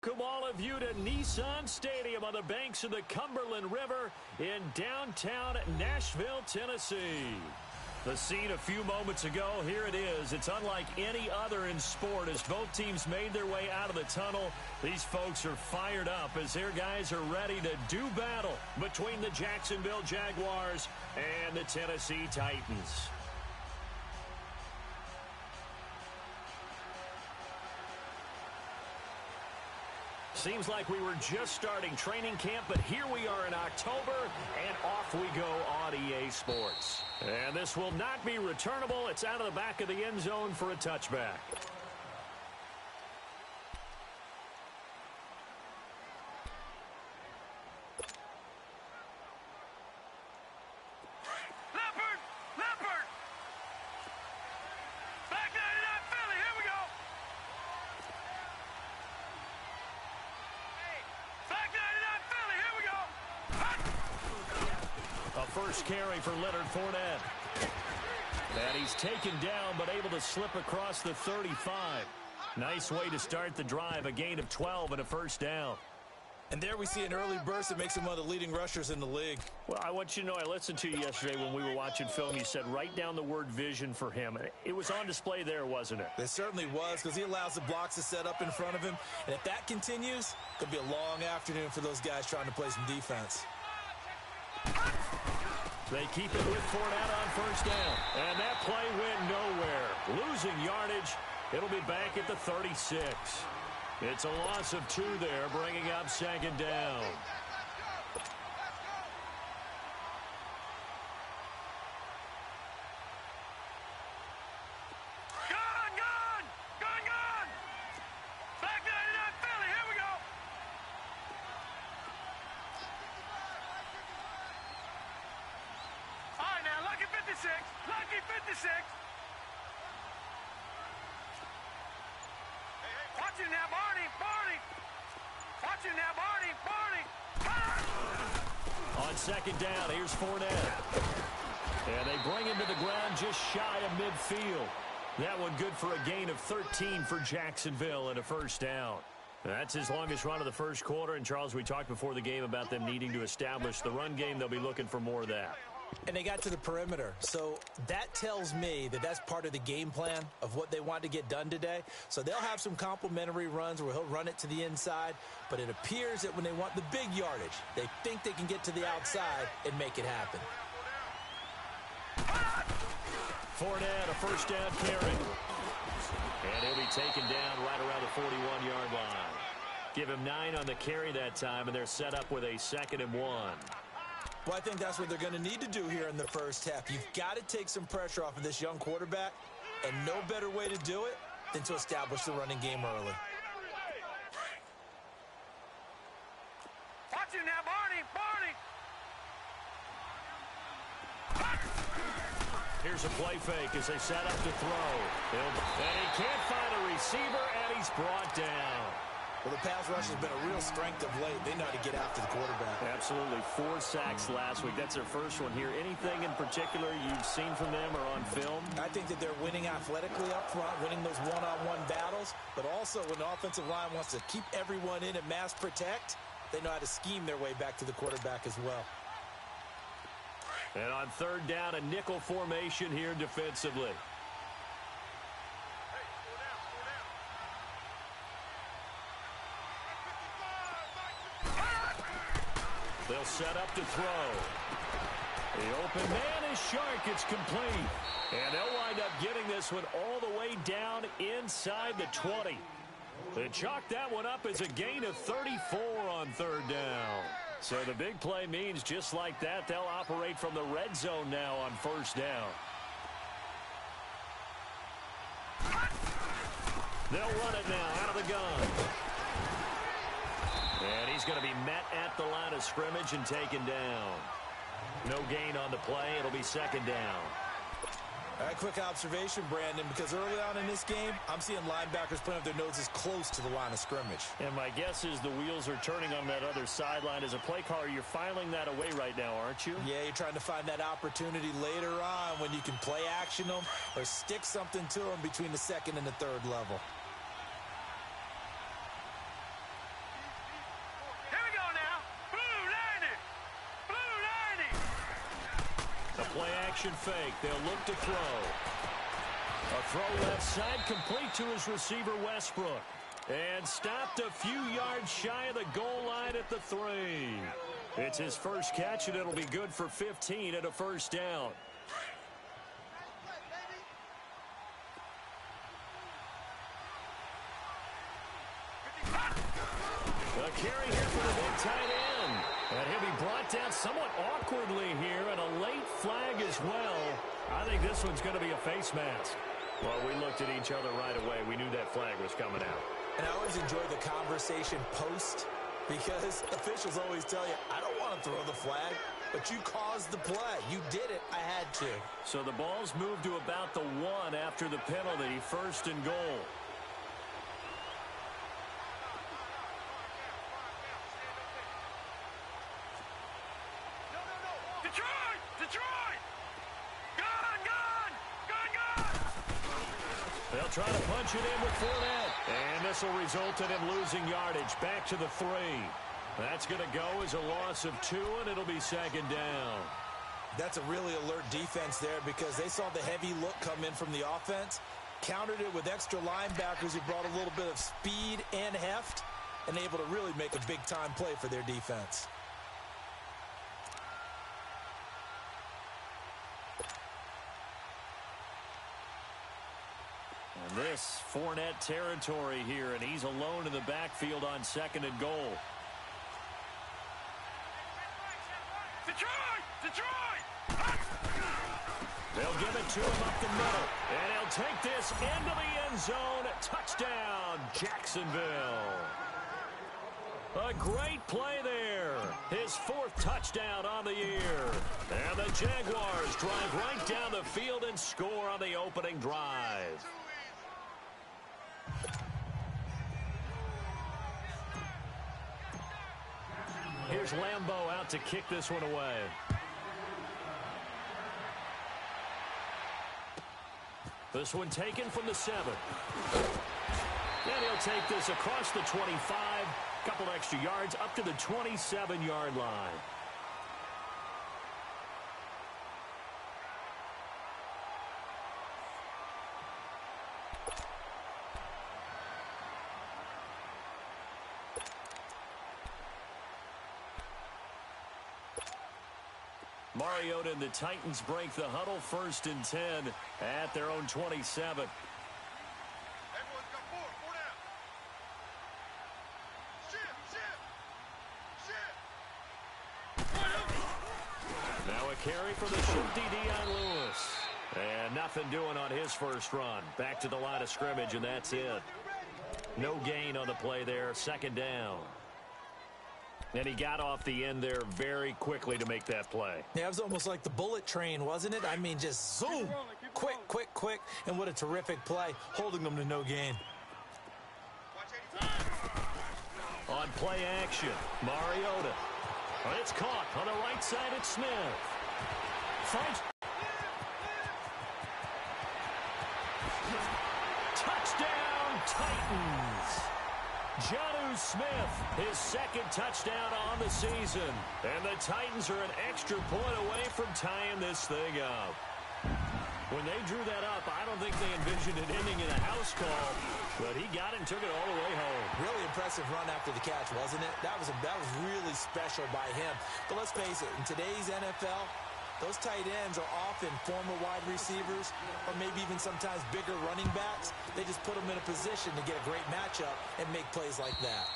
Welcome all of you to Nissan Stadium on the banks of the Cumberland River in downtown Nashville, Tennessee. The scene a few moments ago, here it is. It's unlike any other in sport as both teams made their way out of the tunnel. These folks are fired up as their guys are ready to do battle between the Jacksonville Jaguars and the Tennessee Titans. Seems like we were just starting training camp, but here we are in October, and off we go on EA Sports. And this will not be returnable. It's out of the back of the end zone for a touchback. First carry for Leonard Fournette. And he's taken down, but able to slip across the 35. Nice way to start the drive, a gain of 12 and a first down. And there we see an early burst that makes him one of the leading rushers in the league. Well, I want you to know, I listened to you yesterday when we were watching film. You said write down the word vision for him. It was on display there, wasn't it? It certainly was, because he allows the blocks to set up in front of him. And if that continues, it could be a long afternoon for those guys trying to play some defense. They keep it with Fournette on first down. And that play went nowhere. Losing yardage. It'll be back at the 36. It's a loss of 2 there, bringing up second down. Lucky 56. Watch it now, Barney. Watch it now, Barney. On second down, here's Fournette. And they bring him to the ground just shy of midfield. That one good for a gain of 13 for Jacksonville and a first down. That's his longest run of the first quarter. And, Charles, we talked before the game about them needing to establish the run game. They'll be looking for more of that. And they got to the perimeter. So that tells me that that's part of the game plan of what they want to get done today. So they'll have some complementary runs where he'll run it to the inside. But it appears that when they want the big yardage, they think they can get to the outside and make it happen. Fournette, a first down carry. And he'll be taken down right around the 41-yard line. Give him 9 on the carry that time, and they're set up with a 2nd and 1. Well, I think that's what they're going to need to do here in the first half. You've got to take some pressure off of this young quarterback, and no better way to do it than to establish the running game early. Watch it now, Barney. Here's a play fake as they set up to throw. And he can't find a receiver, and he's brought down. Well, the pass rush has been a real strength of late. They know how to get after the quarterback. Absolutely. 4 sacks last week. That's their first one here. Anything in particular you've seen from them or on film? I think that they're winning athletically up front, winning those one-on-one battles, but also when the offensive line wants to keep everyone in and mass protect, they know how to scheme their way back to the quarterback as well. And on third down, a nickel formation here defensively. They'll set up to throw. The open man is Shark. It's complete. And they'll wind up getting this one all the way down inside the 20. They chalk that one up as a gain of 34 on third down. So the big play means just like that, they'll operate from the red zone now on first down. They'll run it now out of the gun. And he's going to be met at the line of scrimmage and taken down. No gain on the play. It'll be second down. All right, quick observation, Brandon, because early on in this game, I'm seeing linebackers putting up their noses close to the line of scrimmage. And my guess is the wheels are turning on that other sideline. As a play caller, you're filing that away right now, aren't you? Yeah, you're trying to find that opportunity later on when you can play action them or stick something to them between the second and the third level. fake. They'll look to throw. A throw left side complete to his receiver, Westbrook. And stopped a few yards shy of the goal line at the 3. It's his first catch, and it'll be good for 15 and a first down. A carry here for the big tight end. And he'll be brought down somewhat awkwardly here, and a late flag as well. I think this one's going to be a face mask. Well, we looked at each other right away. We knew that flag was coming out. And I always enjoy the conversation post, because officials always tell you, I don't want to throw the flag, but you caused the play. You did it. I had to. So the ball's moved to about the 1 after the penalty, 1st and goal. Detroit! Detroit! Gun! Gun! Gun! Gun! They'll try to punch it in with Fournette. And this will result in him losing yardage back to the 3. That's going to go as a loss of 2, and it'll be 2nd down. That's a really alert defense there, because they saw the heavy look come in from the offense, countered it with extra linebackers who brought a little bit of speed and heft, and able to really make a big-time play for their defense. And this Fournette territory here, and he's alone in the backfield on 2nd and goal. Detroit! Detroit! They'll give it to him up the middle, and he'll take this into the end zone. Touchdown, Jacksonville. A great play there. His 4th touchdown on the year. And the Jaguars drive right down the field and score on the opening drive. Here's Lambeau out to kick this one away. This one taken from the 7. And he'll take this across the 25. Couple extra yards up to the 27-yard line. Mariota and the Titans break the huddle, 1st and 10 at their own 27. Everyone's got 4. 4 down. Shift. Now a carry for the shifty Dion Lewis. And nothing doing on his first run. Back to the line of scrimmage, and that's it. No gain on the play there, 2nd down. And he got off the end there very quickly to make that play. Yeah, it was almost like the bullet train, wasn't it? I mean, just zoom. Quick, quick, quick. And what a terrific play, holding them to no gain. On play action, Mariota. Well, it's caught on the right side at Smith. Fight. Touchdown, Titans. Jonnu Smith, his 2nd touchdown on the season. And the Titans are an extra point away from tying this thing up. When they drew that up, I don't think they envisioned it ending in a house call, but he got it and took it all the way home. Really impressive run after the catch, wasn't it? That was really special by him. But let's face it, in today's NFL, those tight ends are often former wide receivers or maybe even sometimes bigger running backs. They just put them in a position to get a great matchup and make plays like that.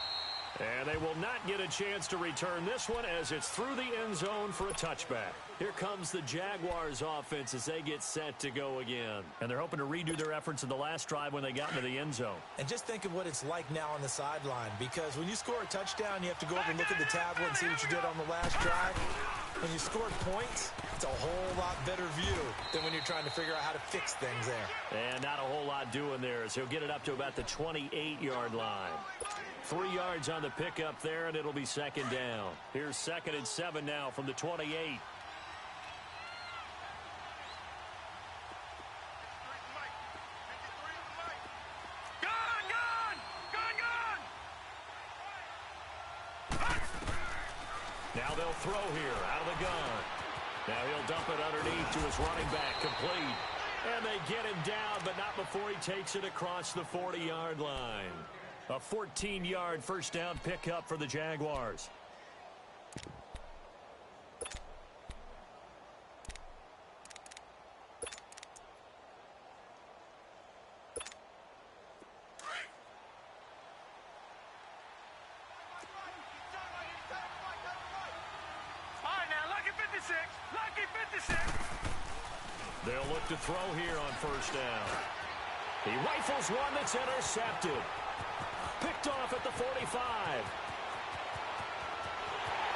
And they will not get a chance to return this one as it's through the end zone for a touchback. Here comes the Jaguars offense as they get set to go again. And they're hoping to redo their efforts in the last drive when they got into the end zone. And just think of what it's like now on the sideline, because when you score a touchdown, you have to go over and look at the tablet and see what you did on the last drive. When you scored points, it's a whole lot better view than when you're trying to figure out how to fix things there. And not a whole lot doing there, as he'll get it up to about the 28-yard line. 3 yards on the pickup there, and it'll be 2nd down. Here's 2nd and 7 now from the 28. Now they'll throw here out of the gun. Now he'll dump it underneath to his running back, complete. And they get him down, but not before he takes it across the 40-yard line. A 14-yard first down pickup for the Jaguars. They'll look to throw here on first down. He rifles one that's intercepted. Picked off at the 45.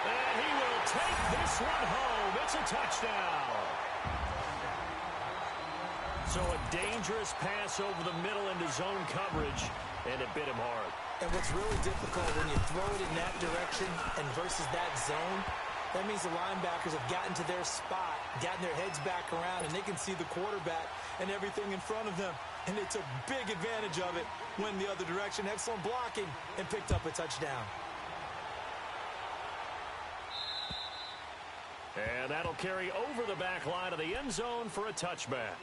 And he will take this one home. It's a touchdown. So a dangerous pass over the middle into zone coverage, and it bit him hard. And what's really difficult when you throw it in that direction and versus that zone, that means the linebackers have gotten to their spot, gotten their heads back around, and they can see the quarterback and everything in front of them. And they took big advantage of it, went the other direction, excellent blocking, and picked up a touchdown. And that'll carry over the back line of the end zone for a touchback.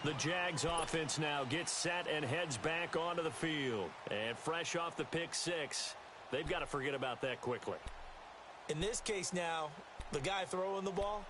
The Jags offense now gets set and heads back onto the field. And fresh off the pick six, they've got to forget about that quickly. In this case now, the guy throwing the ball,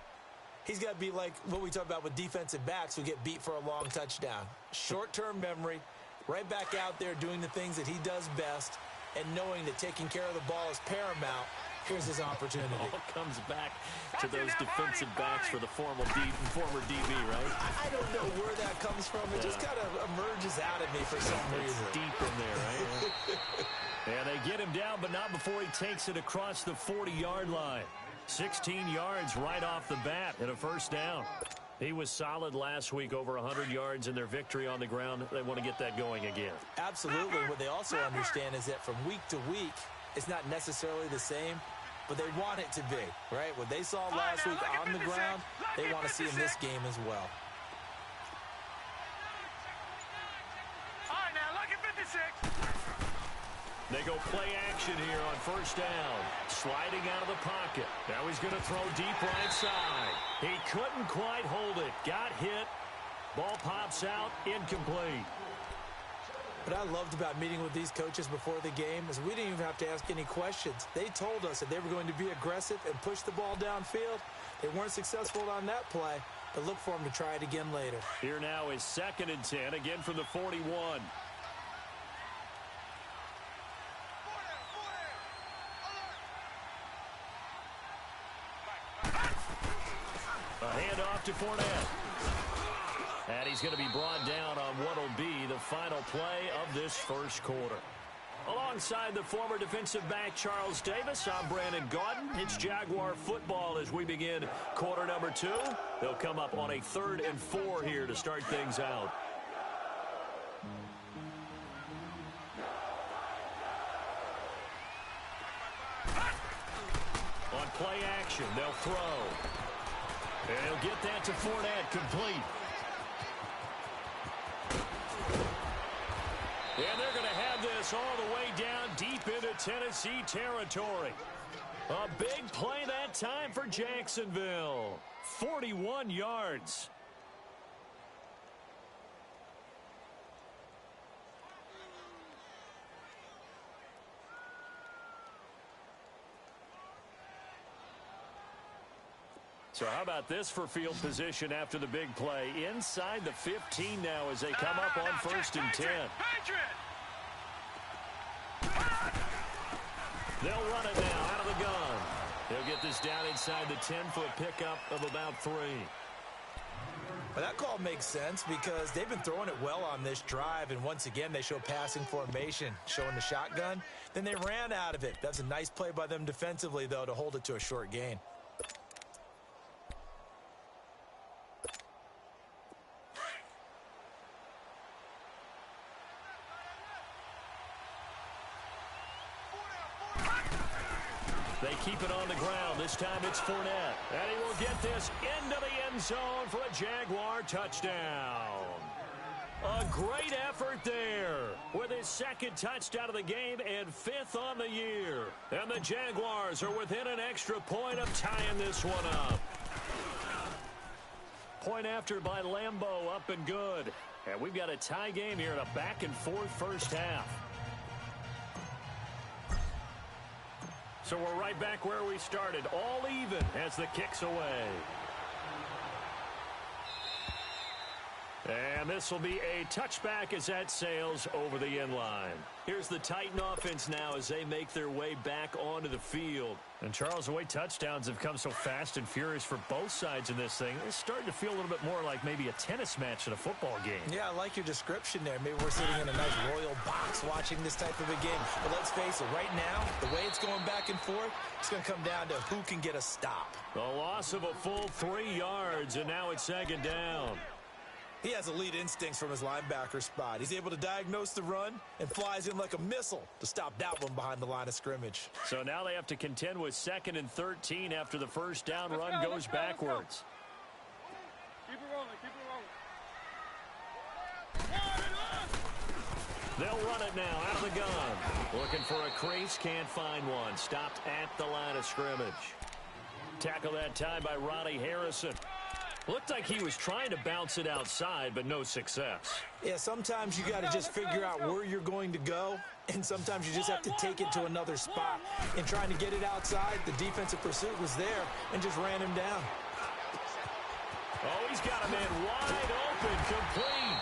he's got to be like what we talk about with defensive backs who get beat for a long touchdown. Short-term memory, right back out there doing the things that he does best, and knowing that taking care of the ball is paramount. Here's his opportunity. It all comes back to those defensive backs for the former DB, right? I don't know where that comes from. It just kind of emerges out of me for some reason. It's deep in there, right? And they get him down, but not before he takes it across the 40-yard line. 16 yards right off the bat and a first down. He was solid last week, over 100 yards in their victory on the ground. They want to get that going again. Absolutely. What they also understand is that from week to week, it's not necessarily the same, but they want it to be, right? What they saw last week on the ground, they want to see in this game as well. All right, now look at 56. They go play action here on first down. Sliding out of the pocket. Now he's going to throw deep right side. He couldn't quite hold it. Got hit. Ball pops out. Incomplete. What I loved about meeting with these coaches before the game is we didn't even have to ask any questions. They told us that they were going to be aggressive and push the ball downfield. They weren't successful on that play, but look for them to try it again later. Here now is 2nd and 10, again from the 41. A handoff to Fournette. And he's going to be brought down on what will be the final play of this first quarter. Alongside the former defensive back Charles Davis, I'm Brandon Gaudin. It's Jaguar football as we begin quarter number 2. They'll come up on a 3rd and 4 here to start things out. On play action, they'll throw. And he'll get that to Fournette, complete. And they're going to have this all the way down deep into Tennessee territory. A big play that time for Jacksonville. 41 yards. So how about this for field position after the big play? Inside the 15 now as they come up on 1st and 10. They'll run it now out of the gun. They'll get this down inside the 10-foot pickup of about 3. Well, that call makes sense because they've been throwing it well on this drive, and once again they show passing formation, showing the shotgun. Then they ran out of it. That's a nice play by them defensively, though, to hold it to a short gain. They keep it on the ground. This time it's Fournette. And he will get this into the end zone for a Jaguar touchdown. A great effort there with his 2nd touchdown of the game and 5th on the year. And the Jaguars are within an extra point of tying this one up. Point after by Lambeau, up and good. And we've got a tie game here in a back-and-forth first half. So we're right back where we started, all even as the kick's away. And this will be a touchback as that sails over the end line. Here's the Titan offense now as they make their way back onto the field. And Charles, the way touchdowns have come so fast and furious for both sides in this thing, it's starting to feel a little bit more like maybe a tennis match in a football game. Yeah, I like your description there. Maybe we're sitting in a nice royal box watching this type of a game. But let's face it, right now, the way it's going back and forth, it's going to come down to who can get a stop. The loss of a full 3 yards, and now it's second down. He has elite instincts from his linebacker spot. He's able to diagnose the run and flies in like a missile to stop that one behind the line of scrimmage. So now they have to contend with 2nd and 13 after the first down run goes backwards. Keep it rolling, keep it rolling. They'll run it now out of the gun. Looking for a crease, can't find one. Stopped at the line of scrimmage. Tackle that time by Ronnie Harrison. Looked like he was trying to bounce it outside, but no success. Yeah, sometimes you got to just figure out where you're going to go, and sometimes you just have to take it to another spot. In trying to get it outside, the defensive pursuit was there and just ran him down. Oh, he's got a man wide open, complete.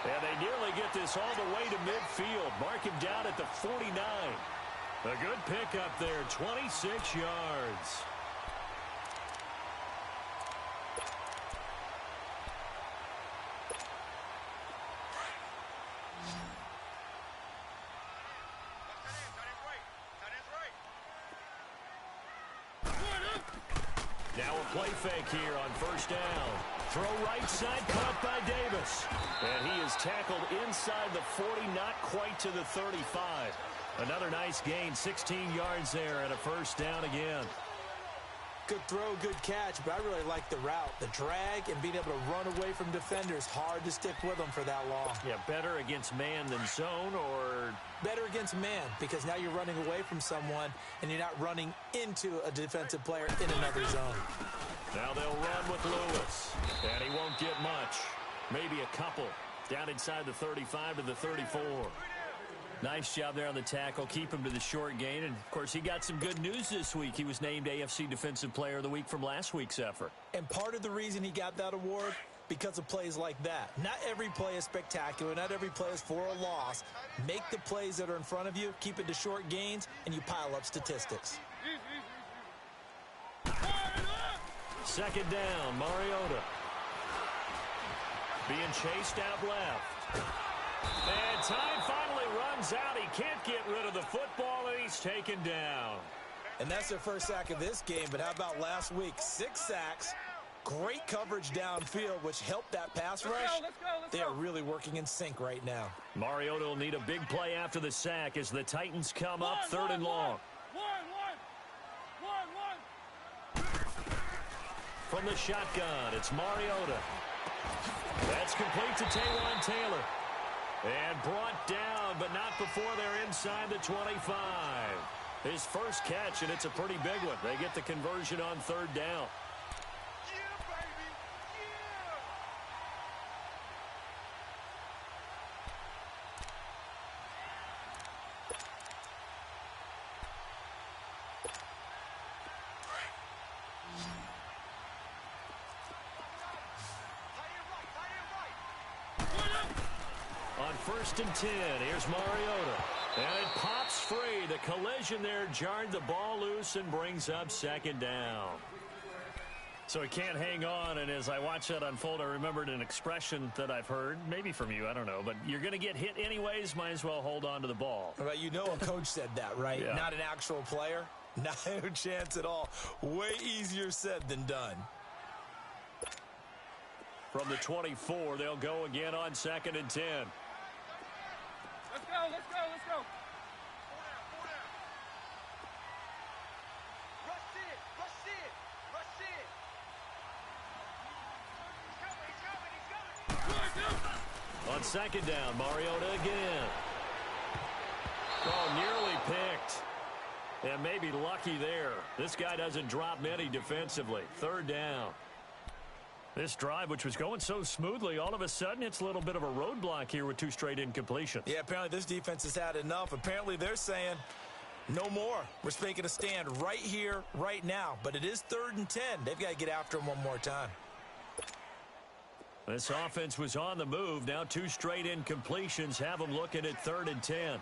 And they nearly get this all the way to midfield. Mark him down at the 49. A good pickup there, 26 yards. Now a play fake here on first down. Throw right side, caught by Davis. And he is tackled inside the 40, not quite to the 35. Another nice gain, 16 yards there and a first down again. Good throw, good catch, but I really like the route. The drag and being able to run away from defenders, hard to stick with them for that long. Yeah, better against man than zone, or better against man, because now you're running away from someone and you're not running into a defensive player in another zone. Now they'll run with Lewis, and he won't get much. Maybe a couple. Down inside the 35 to the 34. Nice job there on the tackle. Keep him to the short gain. And, of course, he got some good news this week. He was named AFC Defensive Player of the Week from last week's effort. And part of the reason he got that award, because of plays like that. Not every play is spectacular. Not every play is for a loss. Make the plays that are in front of you, keep it to short gains, and you pile up statistics. Second down, Mariota. Being chased out left. And time finally runs out. He can't get rid of the football, and he's taken down. And that's their first sack of this game, but how about last week? 6 sacks, great coverage downfield, which helped that pass rush. Let's go. They are really working in sync right now. Mariota will need a big play after the sack as the Titans come up third and long. One. From the shotgun, it's Mariota. That's complete to Taywan Taylor. And brought down, but not before they're inside the 25. His first catch, and it's a pretty big one. They get the conversion on third down. On 1st and 10, here's Mariota. And it pops free. The collision there jarred the ball loose and brings up second down. So he can't hang on, and as I watch that unfold, I remembered an expression that I've heard, maybe from you, I don't know, but you're going to get hit anyways, might as well hold on to the ball. Right, you know a coach said that, right? Yeah. Not an actual player. Not a chance at all. Way easier said than done. From the 24, they'll go again on 2nd and 10. Let's go. On 2nd down, Mariota again. Oh, nearly picked. And maybe lucky there. This guy doesn't drop many defensively. 3rd down. This drive, which was going so smoothly, all of a sudden it's a little bit of a roadblock here with 2 straight incompletions. Yeah, apparently this defense has had enough. Apparently they're saying no more. We're making a stand right here, right now. But it is 3rd and 10. They've got to get after him one more time. This offense was on the move. Now 2 straight incompletions have them looking at 3rd and 10.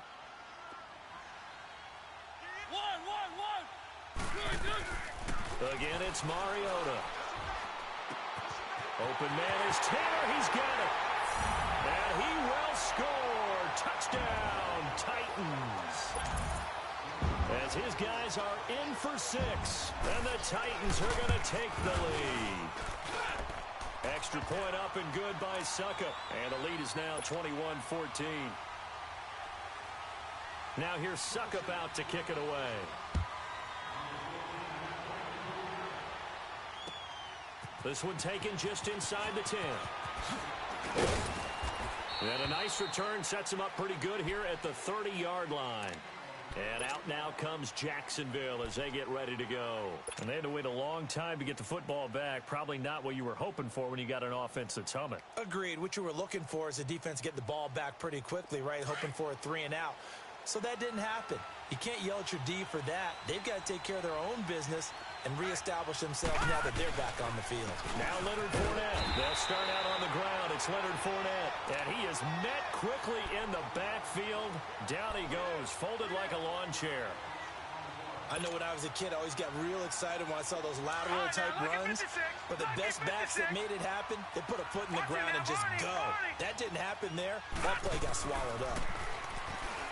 Again, it's Mariota. Open man is Taylor. He's got it. And he will score. Touchdown, Titans. As his guys are in for 6. And the Titans are going to take the lead. Extra point up and good by Succop. And the lead is now 21-14. Now here's Succop out to kick it away. This one taken just inside the 10. And a nice return sets him up pretty good here at the 30-yard line. And out now comes Jacksonville as they get ready to go. And they had to wait a long time to get the football back. Probably not what you were hoping for when you got an offense that's humming. Agreed. What you were looking for is the defense get the ball back pretty quickly, right? Hoping for a 3 and out. So that didn't happen. You can't yell at your D for that. They've got to take care of their own business and reestablish themselves now that they're back on the field. Now Leonard Fournette. They'll start out on the ground. It's Leonard Fournette. And he is met quickly in the backfield. Down he goes, folded like a lawn chair. I know when I was a kid, I always got real excited when I saw those lateral-type runs. But the best backs that made it happen, they put a foot in the ground and just go. That didn't happen there. That play got swallowed up.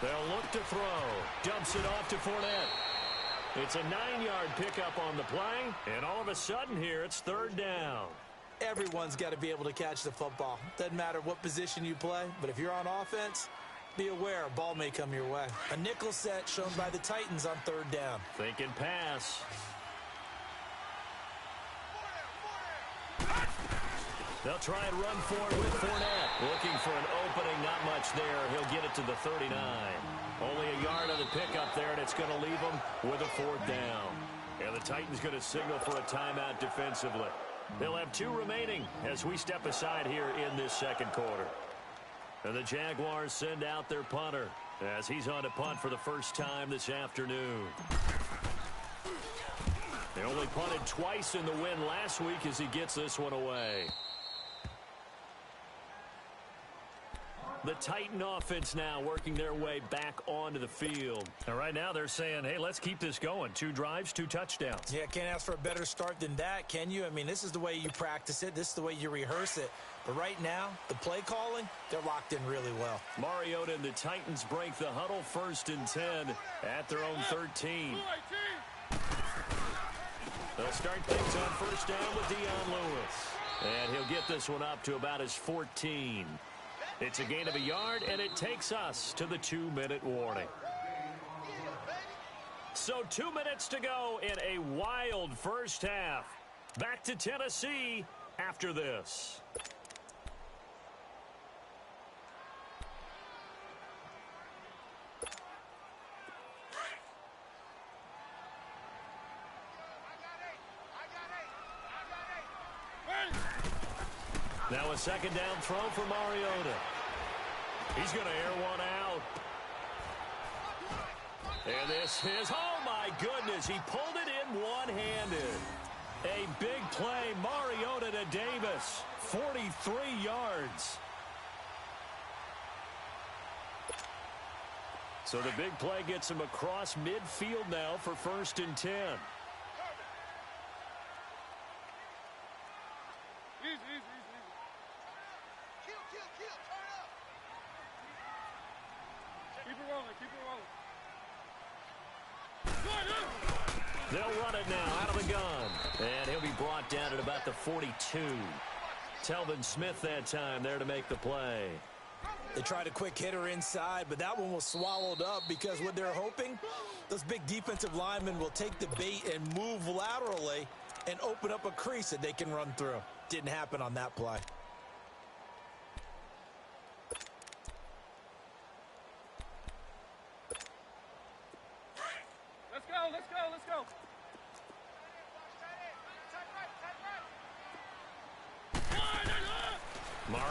They'll look to throw. Dumps it off to Fournette. It's a 9-yard pickup on the play, and all of a sudden here, it's 3rd down. Everyone's got to be able to catch the football. Doesn't matter what position you play, but if you're on offense, be aware a ball may come your way. A nickel set shown by the Titans on 3rd down. Thinking pass. They'll try and run forward with Fournette. Looking for an opening, not much there. He'll get it to the 39. Only a yard on the pickup there, and it's going to leave him with a 4th down. And the Titans going to signal for a timeout defensively. They'll have 2 remaining as we step aside here in this 2nd quarter. And the Jaguars send out their punter as he's on to punt for the first time this afternoon. They only punted twice in the win last week as he gets this one away. The Titan offense now working their way back onto the field. And right now they're saying, hey, let's keep this going. 2 drives, 2 touchdowns. Yeah, can't ask for a better start than that, can you? I mean, this is the way you practice it. This is the way you rehearse it. But right now, the play calling, they're locked in really well. Mariota and the Titans break the huddle 1st and 10 at their own 13. They'll start things on 1st down with Dion Lewis. And he'll get this one up to about his 14. It's a gain of a yard, and it takes us to the 2-minute warning. So 2 minutes to go in a wild first half. Back to Tennessee after this. Now a 2nd down throw for Mariota. He's going to air one out. And this is, oh my goodness, he pulled it in one-handed. A big play, Mariota to Davis, 43 yards. So the big play gets him across midfield now for 1st and 10. They'll run it now out of the gun. And he'll be brought down at about the 42. Telvin Smith that time there to make the play. They tried a quick hitter inside, but that one was swallowed up because what they're hoping, those big defensive linemen will take the bait and move laterally and open up a crease that they can run through. Didn't happen on that play. Let's go, let's go, let's go.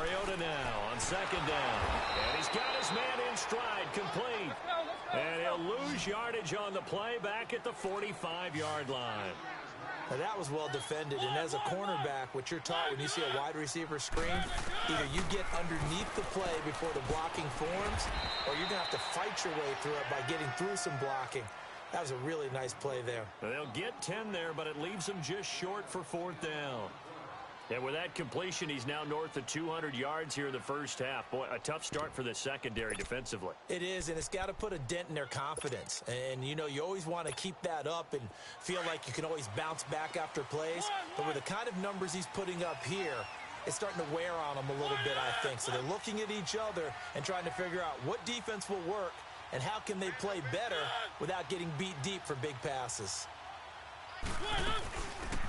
Mariota now on second down. And he's got his man in stride, complete. And he'll lose yardage on the play back at the 45-yard line. Now that was well defended, and as a cornerback, what you're taught when you see a wide receiver screen, either you get underneath the play before the blocking forms, or you're going to have to fight your way through it by getting through some blocking. That was a really nice play there. They'll get 10 there, but it leaves them just short for fourth down. And with that completion, he's now north of 200 yards here in the first half. Boy, a tough start for the secondary defensively. It is, and it's got to put a dent in their confidence. And, you know, you always want to keep that up and feel like you can always bounce back after plays. But with the kind of numbers he's putting up here, it's starting to wear on them a little bit, I think. So they're looking at each other and trying to figure out what defense will work and how can they play better without getting beat deep for big passes.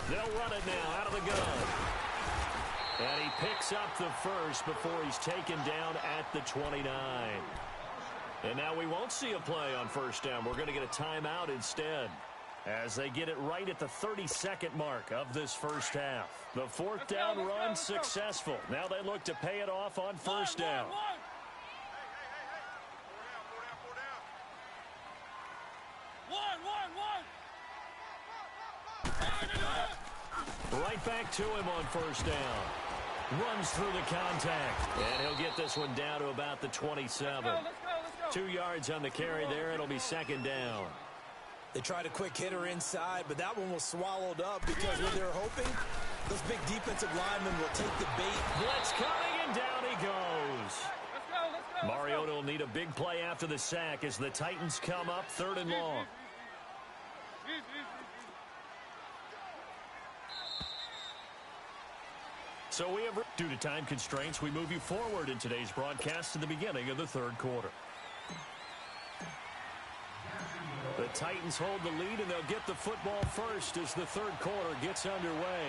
They'll run it now out of the gun. And he picks up the first before he's taken down at the 29. And now we won't see a play on first down. We're going to get a timeout instead as they get it right at the 32nd mark of this first half. The fourth down run successful. Now they look to pay it off on first down. Right back to him on first down. Runs through the contact. And he'll get this one down to about the 27. Let's go. 2 yards on the carry there. It'll be second down. They tried a quick hitter inside, but that one was swallowed up because what they were hoping, those big defensive linemen will take the bait. Blitz coming, and down he goes. Let's go. Mariota will need a big play after the sack as the Titans come up third and long. So we have, due to time constraints, we move you forward in today's broadcast to the beginning of the third quarter. The Titans hold the lead, and they'll get the football first as the third quarter gets underway.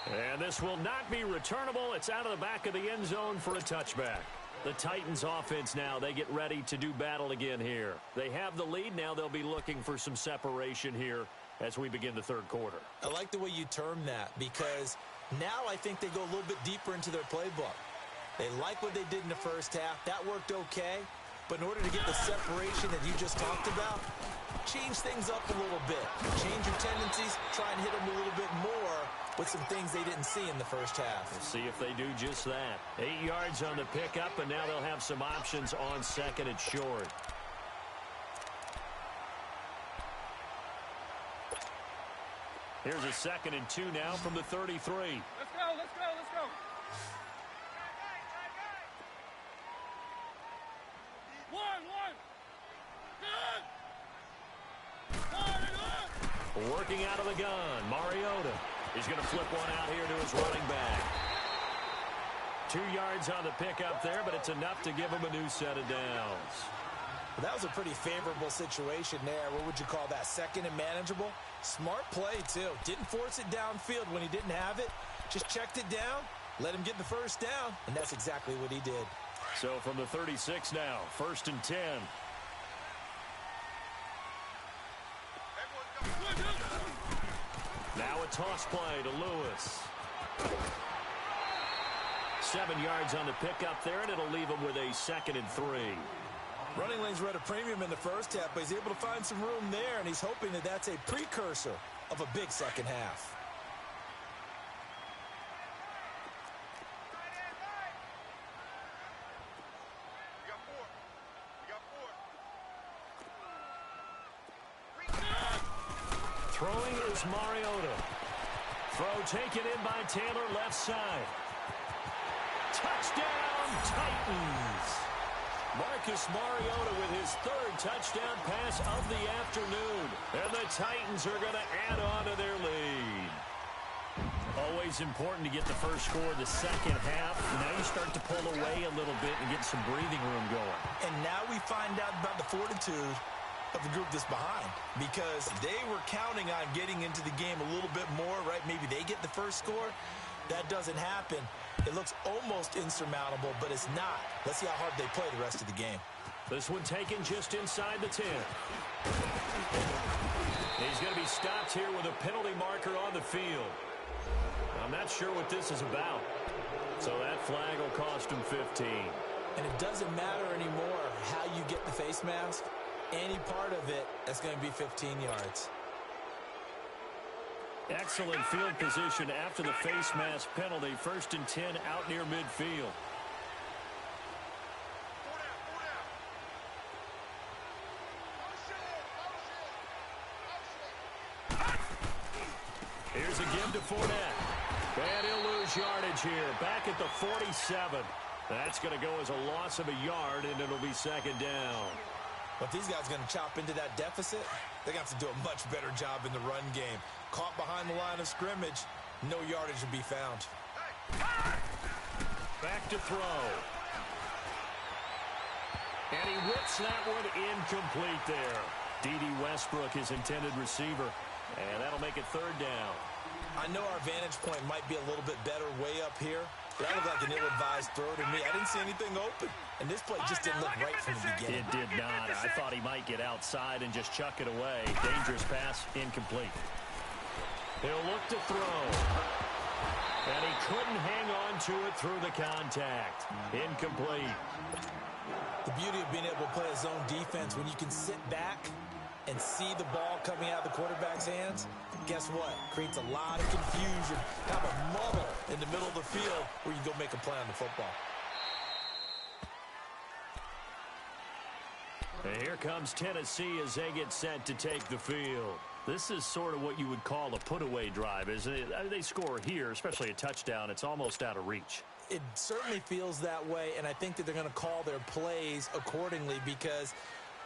And this will not be returnable. It's out of the back of the end zone for a touchback. The Titans offense now, they get ready to do battle again here. They have the lead. Now they'll be looking for some separation here as we begin the third quarter. I like the way you term that because now I think they go a little bit deeper into their playbook. They like what they did in the first half. That worked okay. But in order to get the separation that you just talked about, change things up a little bit. Change your tendencies. Try and hit them a little bit more with some things they didn't see in the first half. We'll see if they do just that. 8 yards on the pickup, and now they'll have some options on second and short. Here's a 2nd and 2 now from the 33. Let's go. Working out of the gun, Mariota. He's going to flip one out here to his running back. 2 yards on the pickup there, but it's enough to give him a new set of downs. Well, that was a pretty favorable situation there. What would you call that? Second and manageable? Smart play, too. Didn't force it downfield when he didn't have it. Just checked it down, let him get the first down, and that's exactly what he did. So from the 36 now, 1st and 10. Now a toss play to Lewis. 7 yards on the pickup there, and it'll leave him with a 2nd and 3. Running lanes were at a premium in the first half, but he's able to find some room there, and he's hoping that that's a precursor of a big second half. Throwing is Mariota. Throw taken in by Taylor, left side. Touchdown, Titans. Marcus Mariota with his 3rd touchdown pass of the afternoon. And the Titans are going to add on to their lead. Always important to get the first score of the second half. Now you start to pull away a little bit and get some breathing room going. And now we find out about the fortitude of the group that's behind, because they were counting on getting into the game a little bit more, right? Maybe they get the first score. That doesn't happen. It looks almost insurmountable, but it's not. Let's see how hard they play the rest of the game. This one taken just inside the 10. He's going to be stopped here with a penalty marker on the field. I'm not sure what this is about. flag will cost him 15. And it doesn't matter anymore how you get the face mask. Any part of it, that's going to be 15 yards. Excellent field position after the face mask penalty. 1st and 10 out near midfield. Here's a give to Fournette. And he'll lose yardage here. Back at the 47. That's going to go as a loss of a yard, and it'll be 2nd down. But if these guys are going to chop into that deficit, they're going to have to do a much better job in the run game. Caught behind the line of scrimmage, no yardage to be found. Back to throw. And he whips that one incomplete there. D.D. Westbrook, his intended receiver. And that'll make it 3rd down. I know our vantage point might be a little bit better way up here. That looked like an ill-advised throw to me. I didn't see anything open. And this play just didn't look right from the beginning. It did not. I thought he might get outside and just chuck it away. Dangerous pass, incomplete. He'll look to throw. And he couldn't hang on to it through the contact. Incomplete. The beauty of being able to play a zone defense when you can sit back and see the ball coming out of the quarterback's hands, guess what? Creates a lot of confusion. Have a muddle in the middle of the field where you can go make a play on the football. And here comes Tennessee as they get set to take the field. This is sort of what you would call a put-away drive, isn't it? They score here, especially a touchdown. It's almost out of reach. It certainly feels that way, and I think that they're going to call their plays accordingly because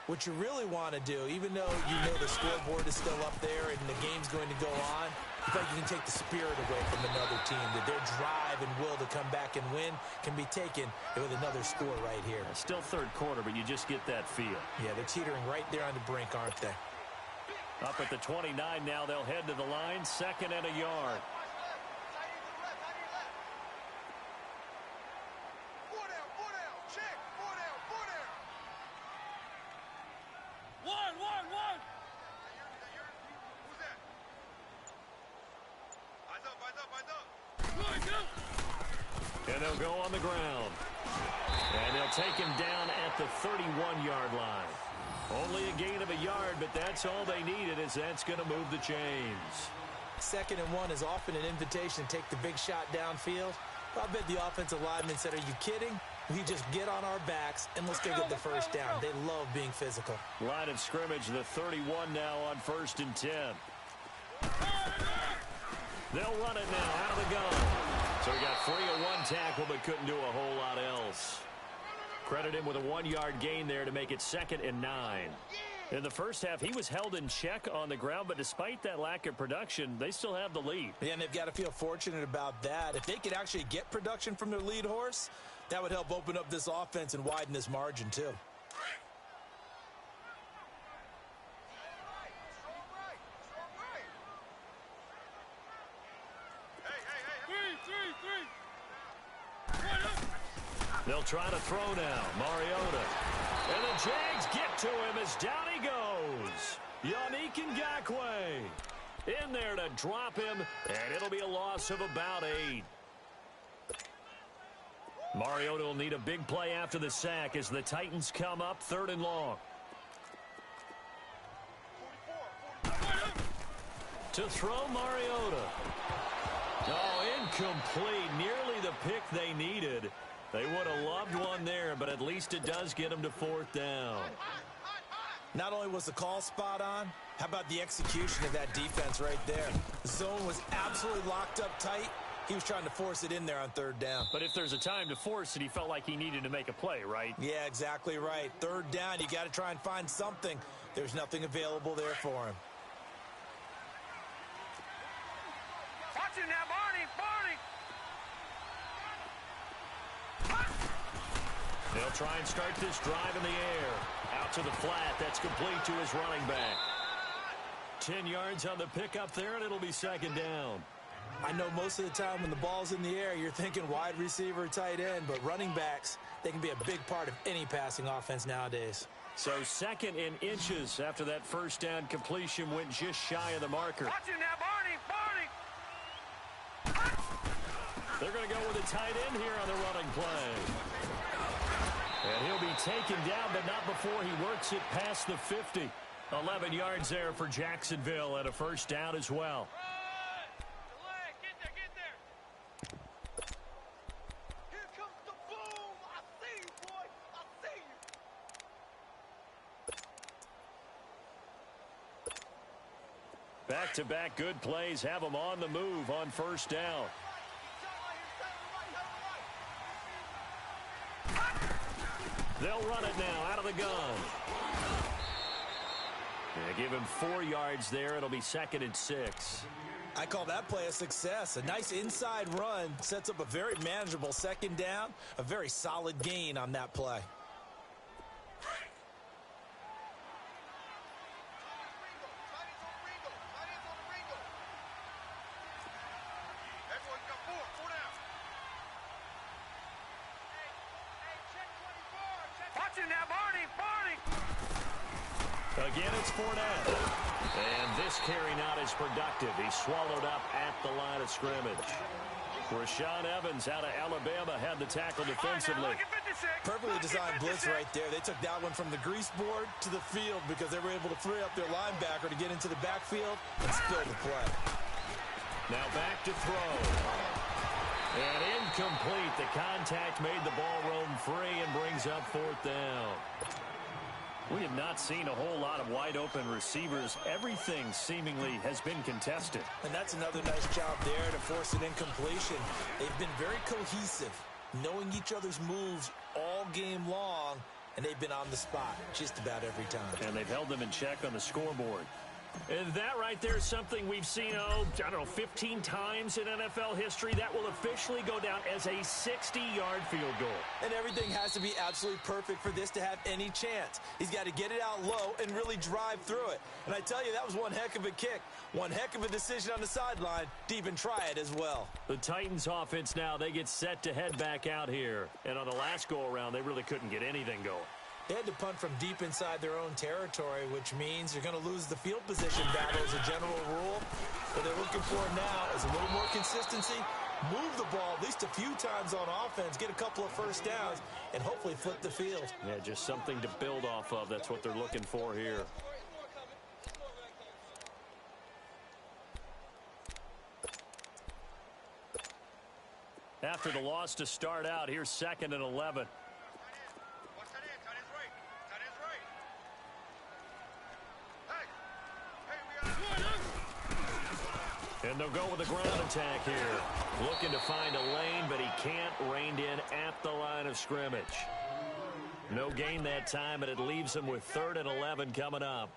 what you really want to do, even though you know the scoreboard is still up there and the game's going to go on, you think you can take the spirit away from another team, that their drive and will to come back and win can be taken with another score right here. Still 3rd quarter, but you just get that feel. Yeah, they're teetering right there on the brink, aren't they? Up at the 29 now, they'll head to the line, 2nd and a yard. And they'll go on the ground. And they'll take him down at the 31-yard line. Only a gain of a yard, but that's all they needed, as that's going to move the chains. 2nd and 1 is often an invitation to take the big shot downfield. I bet the offensive lineman said, are you kidding? We just get on our backs and let's go get the 1st down. They love being physical. Line of scrimmage, the 31 now on 1st and 10. They'll run it now out of the gun. So he got free of one tackle but couldn't do a whole lot else. Credit him with a 1-yard gain there to make it 2nd and 9. In the first half, he was held in check on the ground, but despite that lack of production, they still have the lead. Yeah, and they've got to feel fortunate about that. If they could actually get production from their lead horse, that would help open up this offense and widen this margin too. They'll try to throw now. Mariota. And the Jags get to him as down he goes. Yannick Ngakoue in there to drop him, and it'll be a loss of about 8. Mariota will need a big play after the sack as the Titans come up 3rd and long. To throw Mariota. Oh, incomplete. Nearly the pick they needed. They would have loved one there, but at least it does get them to 4th down. Not only was the call spot on, how about the execution of that defense right there? The zone was absolutely locked up tight. He was trying to force it in there on 3rd down. But if there's a time to force it, he felt like he needed to make a play, right? Yeah, exactly right. 3rd down, you got to try and find something. There's nothing available there for him. Watch it now, Barney! They'll try and start this drive in the air. Out to the flat. That's complete to his running back. 10 yards on the pickup there, and it'll be 2nd down. I know most of the time when the ball's in the air, you're thinking wide receiver, tight end, but running backs, they can be a big part of any passing offense nowadays. So 2nd and inches after that 1st down completion went just shy of the marker. Watch it now, Barney! They're going to go with a tight end here on the running play. And he'll be taken down, but not before he works it past the 50. 11 yards there for Jacksonville and a first down as well. Get there. Here comes the boom. I see you, boy. I see you. Back-to-back good plays have them on the move on first down. They'll run it now out of the gun. Yeah, give him 4 yards there. It'll be 2nd and 6. I call that play a success. A nice inside run sets up a very manageable second down. A very solid gain on that play. Again, it's Fournette. And this carry not as productive. He's swallowed up at the line of scrimmage. Rashaan Evans out of Alabama had the tackle defensively. Perfectly designed blitz right there. They took that one from the grease board to the field because they were able to free up their linebacker to get into the backfield and spill the play. Now back to throw. And incomplete. The contact made the ball roam free and brings up 4th down. We have not seen a whole lot of wide-open receivers. Everything seemingly has been contested. And that's another nice job there to force an incompletion. They've been very cohesive, knowing each other's moves all game long, and they've been on the spot just about every time. And they've held them in check on the scoreboard. And that right there is something we've seen, I don't know, 15 times in NFL history. That will officially go down as a 60-yard field goal. And everything has to be absolutely perfect for this to have any chance. He's got to get it out low and really drive through it. And I tell you, that was one heck of a kick. One heck of a decision on the sideline to even try it as well. The Titans offense now, they get set to head back out here. And on the last go-around, they really couldn't get anything going. They had to punt from deep inside their own territory, which means you're going to lose the field position battle as a general rule. What they're looking for now is a little more consistency, move the ball at least a few times on offense, get a couple of first downs, and hopefully flip the field. Yeah, just something to build off of. That's what they're looking for here. After the loss to start out, here's 2nd and 11. And they'll go with a ground attack here. Looking to find a lane, but he can't. Reined in at the line of scrimmage. No gain that time, and it leaves him with 3rd and 11 coming up.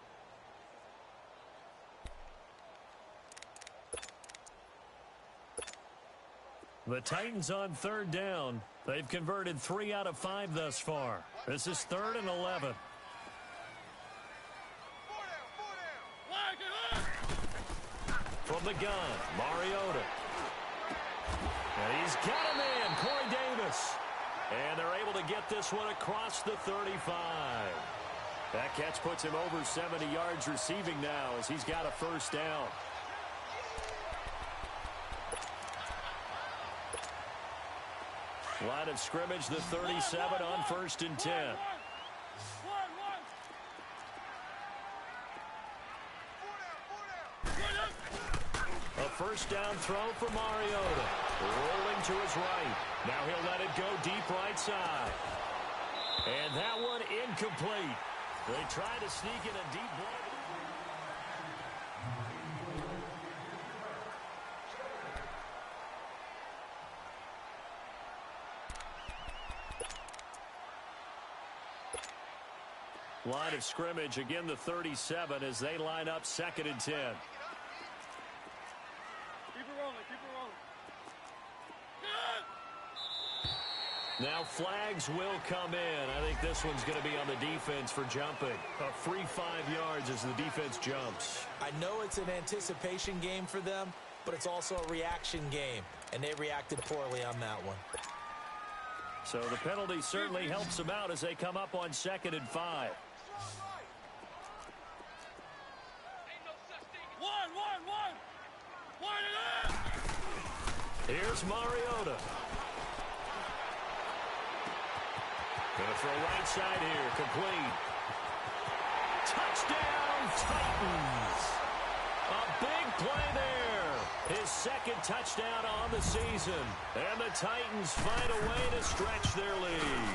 The Titans on 3rd down. They've converted 3 out of 5 thus far. This is 3rd and 11. From the gun, Mariota. And he's got a man, Corey Davis. And they're able to get this one across the 35. That catch puts him over 70 yards receiving now as he's got a first down. Line of scrimmage, the 37 on 1st and 10. A first down throw for Mariota. Rolling to his right. Now he'll let it go deep right side. And that one incomplete. They try to sneak in a deep ball. Line of scrimmage, again the 37 as they line up 2nd and 10. Keep it rolling, keep it rolling. Now flags will come in. I think this one's going to be on the defense for jumping. A free 5 yards as the defense jumps. I know it's an anticipation game for them, but it's also a reaction game, and they reacted poorly on that one. So the penalty certainly helps them out as they come up on 2nd and 5. Here's Mariota. Going to throw right side here. Complete. Touchdown, Titans. A big play there. His second touchdown on the season. And the Titans find a way to stretch their lead.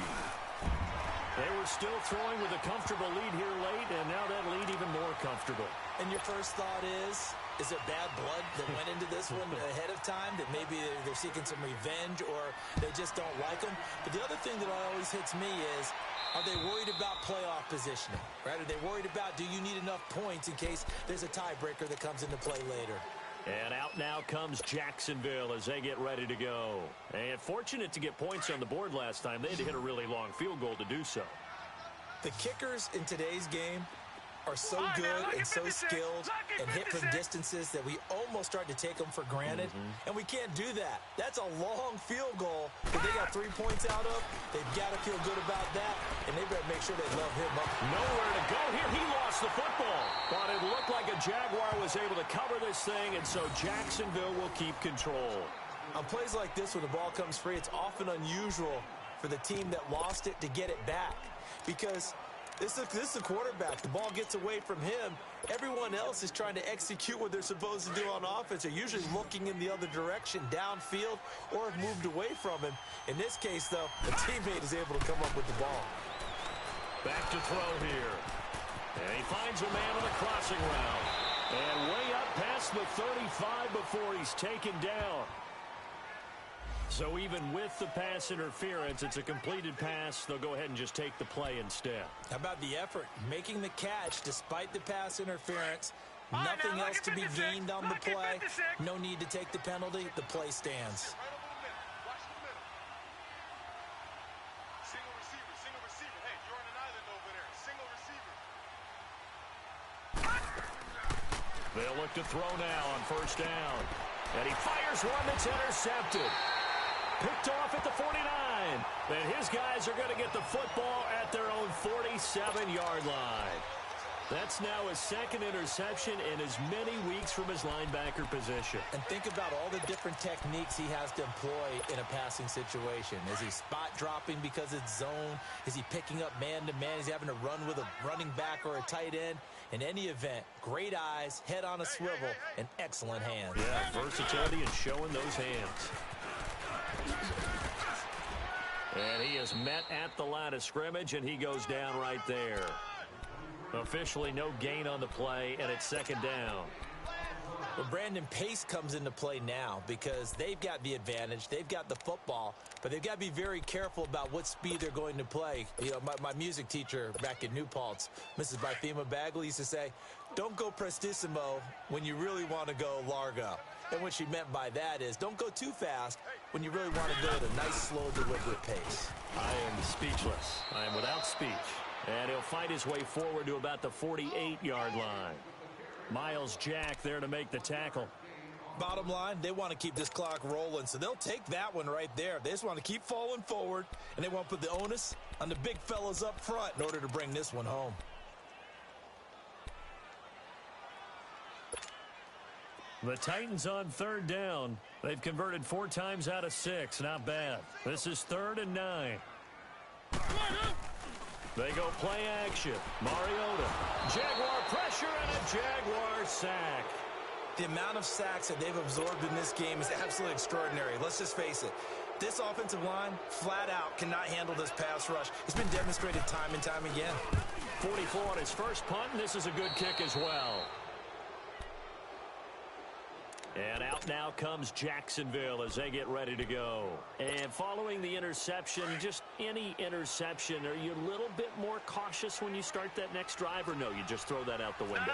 They were still throwing with a comfortable lead here late, and now that lead even more comfortable. And your first thought is there bad blood that went into this one ahead of time, that maybe they're seeking some revenge or they just don't like them? But the other thing that always hits me is, are they worried about playoff positioning? Right? Are they worried about, do you need enough points in case there's a tiebreaker that comes into play later? And out now comes Jacksonville as they get ready to go. And fortunate to get points on the board last time. They had to hit a really long field goal to do so. The kickers in today's game are so good and so skilled and hit from distances that we almost start to take them for granted. And we can't do that. That's a long field goal that they got 3 points out of. They've got to feel good about that, and they better make sure they love him up. Nowhere to go here. He lost the football. But it looked like a Jaguar was able to cover this thing, and so Jacksonville will keep control. On plays like this, when the ball comes free, it's often unusual for the team that lost it to get it back, because this is the quarterback. The ball gets away from him. Everyone else is trying to execute what they're supposed to do on offense. They're usually looking in the other direction, downfield, or have moved away from him. In this case, though, the teammate is able to come up with the ball. Back to throw here. And he finds a man on the crossing route. And way up past the 35 before he's taken down. So even with the pass interference, it's a completed pass. They'll go ahead and just take the play instead. How about the effort? Making the catch despite the pass interference. Nothing else to be gained on the play. No need to take the penalty. The play stands. Single receiver. Hey, you're on an island over there. Single receiver. They'll look to throw now on first down. And he fires one that's intercepted. Picked off at the 49. And his guys are going to get the football at their own 47-yard line. That's now his second interception in as many weeks from his linebacker position. And think about all the different techniques he has to employ in a passing situation. Is he spot dropping because it's zone? Is he picking up man-to-man? Is he having to run with a running back or a tight end? In any event, great eyes, head on a swivel, and excellent hands. Yeah, versatility and showing those hands. And he is met at the line of scrimmage, and he goes down right there. Officially no gain on the play, and it's second down. Well, Brandon, pace comes into play now because they've got the advantage. They've got the football, but they've got to be very careful about what speed they're going to play. You know, my music teacher back in New Paltz, Mrs. Bythema Bagley, used to say, don't go prestissimo when you really want to go largo. And what she meant by that is don't go too fast when you really want to go at a nice, slow, deliberate pace. I am speechless. I am without speech. And he'll fight his way forward to about the 48-yard line. Myles Jack there to make the tackle. Bottom line, they want to keep this clock rolling, so they'll take that one right there. They just want to keep falling forward, and they want to put the onus on the big fellas up front in order to bring this one home. The Titans on third down. They've converted 4 times out of 6. Not bad. This is 3rd and 9. They go play action. Mariota. Jaguar pressure and a Jaguar sack. The amount of sacks that they've absorbed in this game is absolutely extraordinary. Let's just face it. This offensive line, flat out, cannot handle this pass rush. It's been demonstrated time and time again. 44 on his first punt. This is a good kick as well. And out now comes Jacksonville as they get ready to go. And following the interception, just any interception, are you a little bit more cautious when you start that next drive, or no, you just throw that out the window?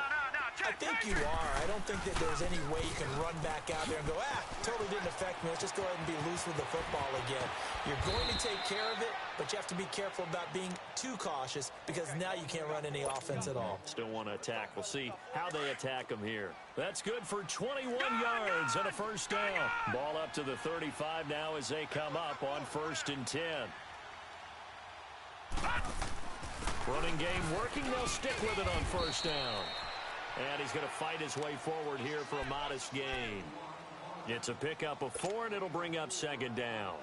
I think you are. I don't think that there's any way you can run back out there and go, totally didn't affect me. Let's just go ahead and be loose with the football again. You're going to take care of it, but you have to be careful about being too cautious because now you can't run any offense at all. Still want to attack. We'll see how they attack them here. That's good for 21 yards and a first down. Ball up to the 35 now as they come up on 1st and 10. Running game working. They'll stick with it on first down. And he's going to fight his way forward here for a modest gain. It's a pickup of 4, and it'll bring up second down.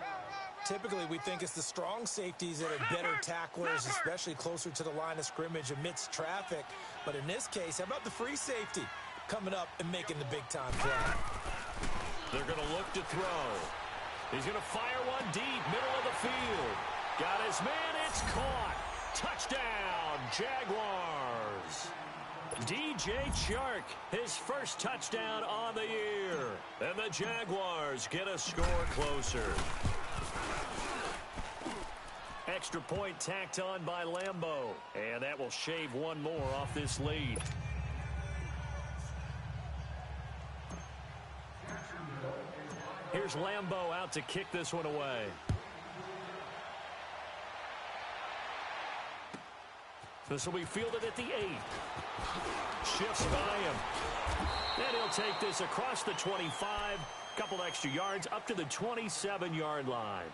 Typically, we think it's the strong safeties that are better tacklers, especially closer to the line of scrimmage amidst traffic. But in this case, how about the free safety coming up and making the big-time play? They're going to look to throw. He's going to fire one deep, middle of the field. Got his man, it's caught. Touchdown, Jaguars. DJ Chark, his first touchdown on the year. And the Jaguars get a score closer. Extra point tacked on by Lambeau. And that will shave one more off this lead. Here's Lambeau out to kick this one away. This will be fielded at the 8. Shifts by him. And he'll take this across the 25. Couple extra yards up to the 27-yard line.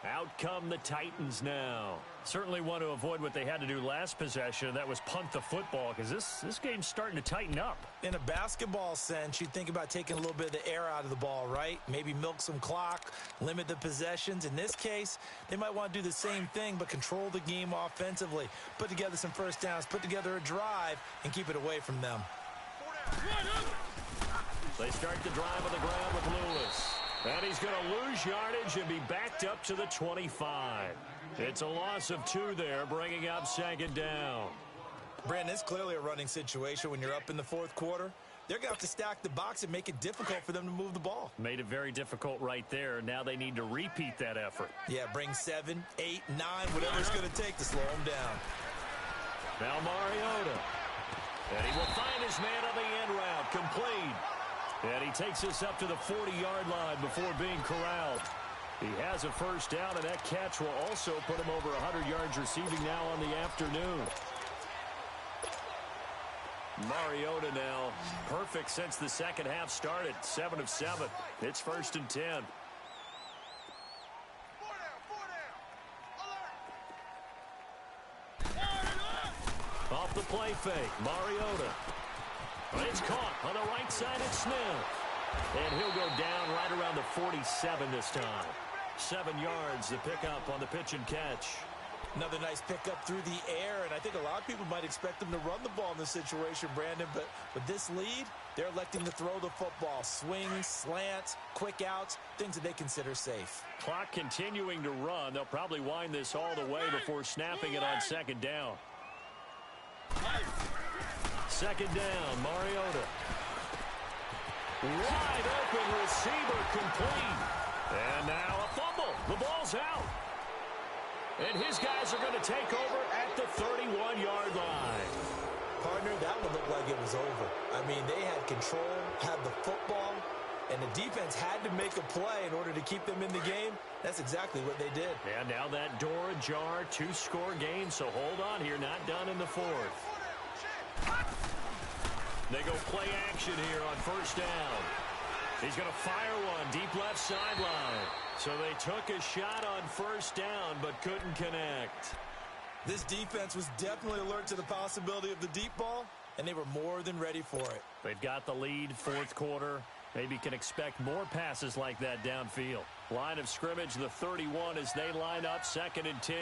Out come the Titans now. Certainly want to avoid what they had to do last possession. That was punt the football, because this game's starting to tighten up. In a basketball sense, you think about taking a little bit of the air out of the ball, right? Maybe milk some clock, limit the possessions. In this case, they might want to do the same thing, but control the game offensively. Put together some first downs, put together a drive, and keep it away from them. They start the drive on the ground with Lewis. And he's going to lose yardage and be backed up to the 25. It's a loss of 2 there, bringing up second down. Brandon, it's clearly a running situation when you're up in the fourth quarter. They're going to have to stack the box and make it difficult for them to move the ball. Made it very difficult right there. Now they need to repeat that effort. Yeah, bring 7, 8, 9, whatever it's going to take to slow them down. Now Mariota. And he will find his man on the end route, complete. And he takes this up to the 40-yard line before being corralled. He has a first down, and that catch will also put him over 100 yards receiving now on the afternoon. Mariota now perfect since the second half started. 7 of 7. It's 1st and 10. Off the play fake, Mariota. It's caught on the right side of Smith. And he'll go down right around the 47 this time. 7 yards to pick up on the pitch and catch. Another nice pickup through the air, and I think a lot of people might expect them to run the ball in this situation, Brandon, but with this lead, they're electing to throw the football. Swings, slants, quick outs, things that they consider safe. Clock continuing to run. They'll probably wind this all the way before snapping it on second down. Second down, Mariota. Wide open receiver complete. And now a fumble. The ball's out. And his guys are going to take over at the 31-yard line. Partner, that one looked like it was over. I mean, they had control, had the football, and the defense had to make a play in order to keep them in the game. That's exactly what they did. And now that door ajar, 2-score game, so hold on here, not done in the 4th. They go play action here on first down. He's going to fire one deep left sideline. So they took a shot on first down but couldn't connect. This defense was definitely alert to the possibility of the deep ball, and they were more than ready for it. They've got the lead, 4th quarter. Maybe can expect more passes like that downfield. Line of scrimmage, the 31 as they line up 2nd and 10.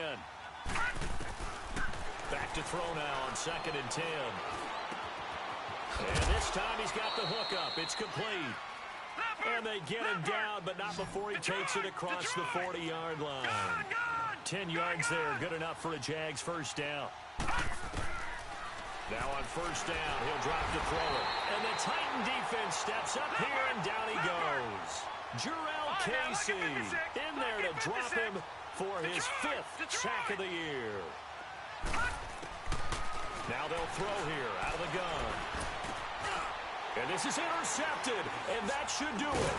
Back to throw now on 2nd and 10. And this time he's got the hook up. It's complete. And they get him down, but not before he takes it across the 40-yard line. 10 yards there, good enough for a Jags first down. Now on first down, he'll drop to throw it. And the Titan defense steps up here, and down he goes. Jurrell Casey in there to drop him for his 5th sack of the year. Now they'll throw here out of the gun. And this is intercepted, and that should do it.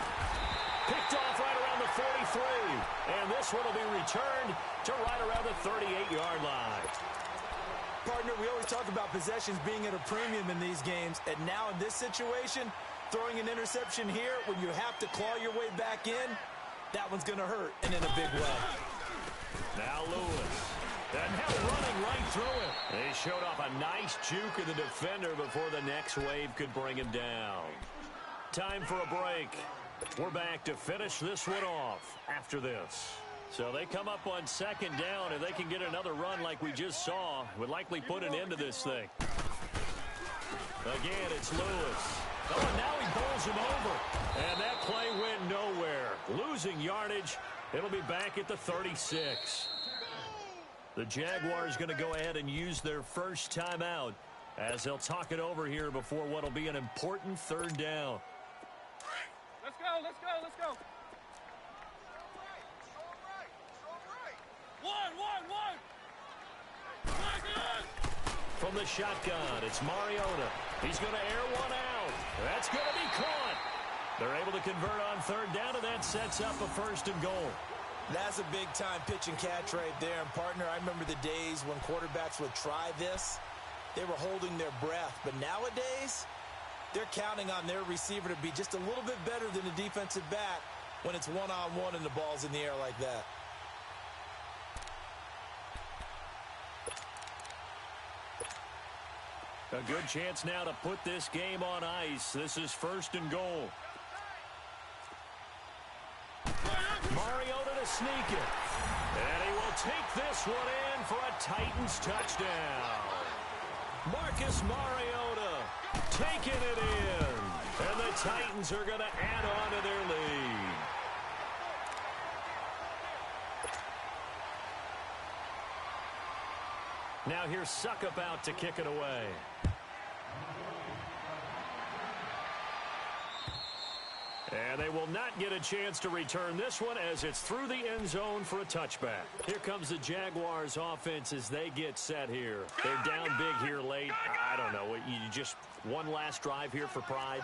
Picked off right around the 43. And this one will be returned to right around the 38-yard line. Partner, we always talk about possessions being at a premium in these games. And now in this situation, throwing an interception here when you have to claw your way back in, that one's going to hurt, and in a big way. Now Lewis. And now running right through it. They showed off a nice juke of the defender before the next wave could bring him down. Time for a break. We're back to finish this one off after this. So they come up on second down, and they can get another run like we just saw. Would likely put an end to this thing. Again, it's Lewis. Oh, and now he bowls him over. And that play went nowhere. Losing yardage. It'll be back at the 36. The Jaguars going to go ahead and use their first timeout as they'll talk it over here before what will be an important third down. Let's go, let's go, let's go. One. From the shotgun, it's Mariota. He's going to air one out. That's going to be caught. They're able to convert on third down, and that sets up a first and goal. That's a big-time pitch and catch right there. And, partner, I remember the days when quarterbacks would try this. They were holding their breath. But nowadays, they're counting on their receiver to be just a little bit better than the defensive back when it's one-on-one and the ball's in the air like that. A good chance now to put this game on ice. This is first and goal. Mariota to sneak it. And he will take this one in for a Titans touchdown. Marcus Mariota taking it in. And the Titans are going to add on to their lead. Now here's Suckup out to kick it away. And they will not get a chance to return this one as it's through the end zone for a touchback. Here comes the Jaguars offense as they get set here. They're down big here late. I don't know. You just one last drive here for pride?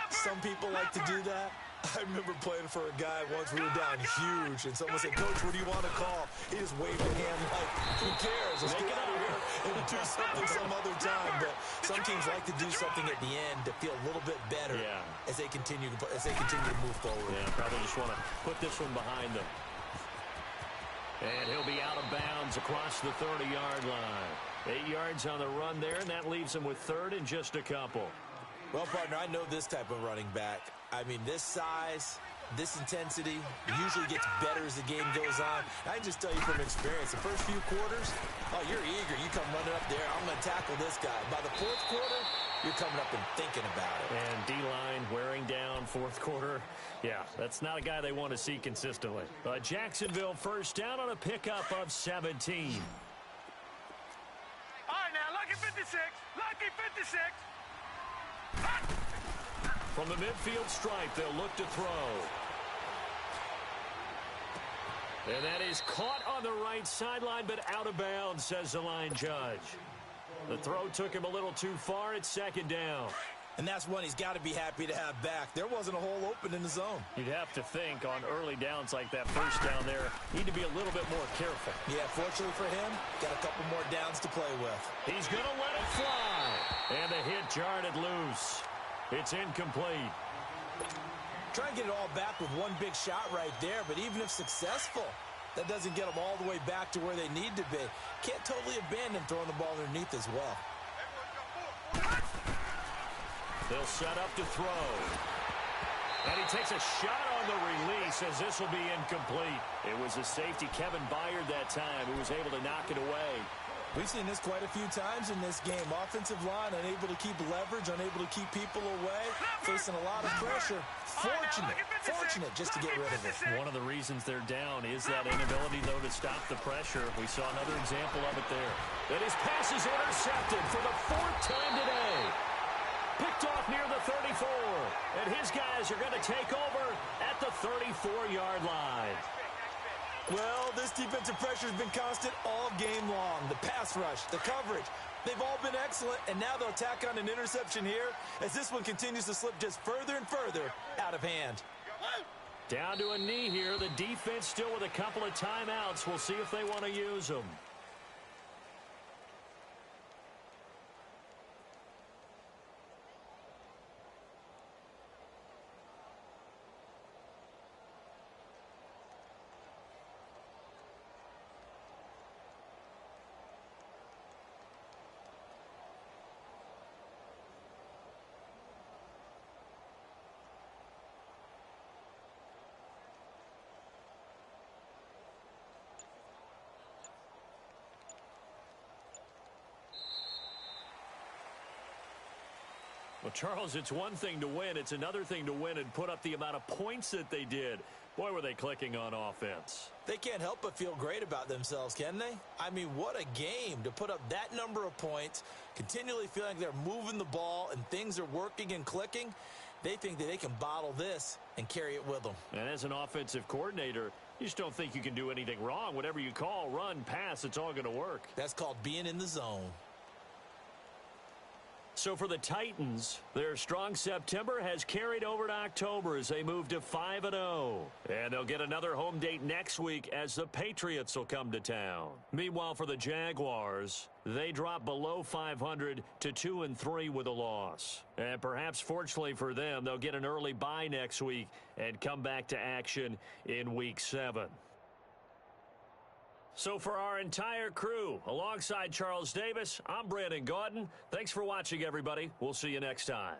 Some people like to do that. I remember playing for a guy once. We were down huge, and someone said, "Coach, what do you want to call?" He just waved a hand like, "Who cares? Let's get out of here and do something some other time." But some teams like to do something at the end to feel a little bit better as they continue to move forward. Yeah, probably just want to put this one behind them. And he'll be out of bounds across the 30-yard line. 8 yards on the run there, and that leaves him with third and just a couple. Well, partner, I know this type of running back. I mean, this size, this intensity usually gets better as the game goes on. I can just tell you from experience, the first few quarters, oh, you're eager. You come running up there. I'm going to tackle this guy. By the fourth quarter, you're coming up and thinking about it. And D-line wearing down fourth quarter. Yeah, that's not a guy they want to see consistently. Jacksonville first down on a pickup of 17. All right, now, lucky 56. Lucky 56. From the midfield stripe, they'll look to throw. And that is caught on the right sideline, but out of bounds, says the line judge. The throw took him a little too far at second down. And that's one he's got to be happy to have back. There wasn't a hole open in the zone. You'd have to think on early downs like that first down there, need to be a little bit more careful. Yeah, fortunately for him, got a couple more downs to play with. He's going to let it fly. And the hit jarred it loose. It's incomplete. Try and get it all back with one big shot right there, but even if successful, that doesn't get them all the way back to where they need to be. Can't totally abandon throwing the ball underneath as well. They'll set up to throw. And he takes a shot on the release as this will be incomplete. It was a safety, Kevin Byard, that time, who was able to knock it away. We've seen this quite a few times in this game. Offensive line unable to keep leverage, unable to keep people away, facing a lot of pressure. Fortunate just to get rid of it. One of the reasons they're down is that inability, though, to stop the pressure. We saw another example of it there. And his pass is intercepted for the fourth time today. Picked off near the 34. And his guys are going to take over at the 34-yard line. Well, this defensive pressure has been constant all game long. The pass rush, the coverage, they've all been excellent, and now they'll tack on an interception here as this one continues to slip just further and further out of hand. Down to a knee here. The defense still with a couple of timeouts. We'll see if they want to use them. Well, Charles, it's one thing to win. It's another thing to win and put up the amount of points that they did. Boy, were they clicking on offense. They can't help but feel great about themselves, can they? I mean, what a game to put up that number of points, continually feeling like they're moving the ball and things are working and clicking. They think that they can bottle this and carry it with them. And as an offensive coordinator, you just don't think you can do anything wrong. Whatever you call, run, pass, it's all going to work. That's called being in the zone. So for the Titans, their strong September has carried over to October as they move to 5-0. And they'll get another home date next week as the Patriots will come to town. Meanwhile, for the Jaguars, they drop below 500 to 2-3 with a loss. And perhaps fortunately for them, they'll get an early bye next week and come back to action in Week 7. So for our entire crew, alongside Charles Davis, I'm Brandon Gaudin. Thanks for watching, everybody. We'll see you next time.